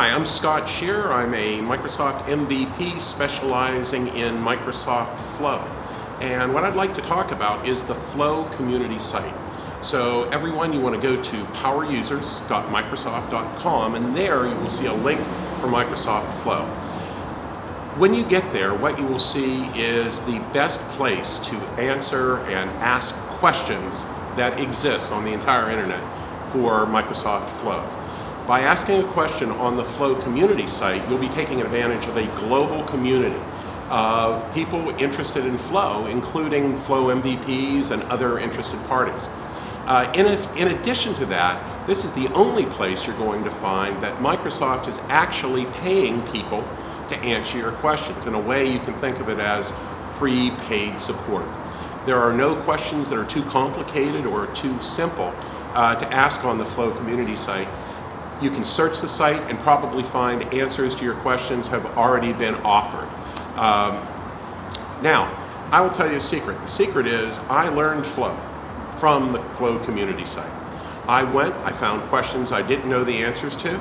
Hi, I'm Scott Shearer. I'm a Microsoft MVP specializing in Microsoft Flow. And what I'd like to talk about is the Flow community site. So everyone, you want to go to powerusers.microsoft.com, and there you will see a link for Microsoft Flow. When you get there, what you will see is the best place to answer and ask questions that exist on the entire internet for Microsoft Flow. By asking a question on the Flow community site, you'll be taking advantage of a global community of people interested in Flow, including Flow MVPs and other interested parties. In addition to that, this is the only place you're going to find that Microsoft is actually paying people to answer your questions. In a way, you can think of it as free paid support. There are no questions that are too complicated or too simple to ask on the Flow community site. You can search the site and probably find answers to your questions have already been offered. Now, I will tell you a secret. The secret is I learned Flow from the Flow community site. I found questions I didn't know the answers to.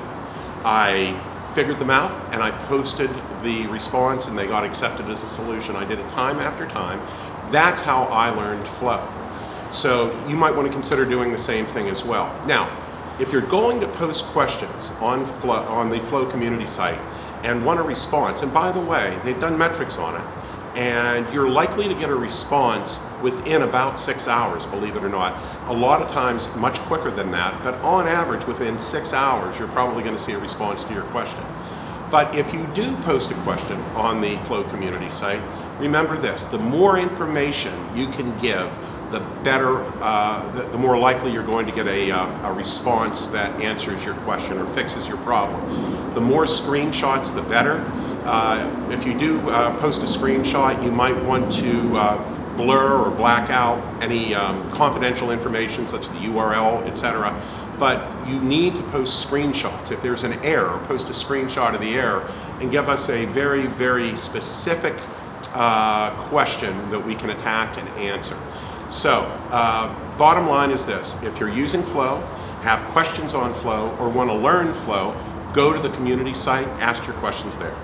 I figured them out and I posted the response and they got accepted as a solution. I did it time after time. That's how I learned Flow. So you might want to consider doing the same thing as well. Now, if you're going to post questions on the Flow community site and want a response, and by the way, they've done metrics on it, and you're likely to get a response within about 6 hours, believe it or not. A lot of times much quicker than that, but on average within 6 hours, you're probably going to see a response to your question. But if you do post a question on the Flow community site, remember this: the more information you can give, the better, the more likely you're going to get a response that answers your question or fixes your problem. The more screenshots, the better. If you do post a screenshot, you might want to blur or black out any confidential information such as the URL, etc. But you need to post screenshots. If there's an error, post a screenshot of the error and give us a very, very specific question that we can attack and answer. So, bottom line is this: if you're using Flow, have questions on Flow, or want to learn Flow, go to the community site, ask your questions there.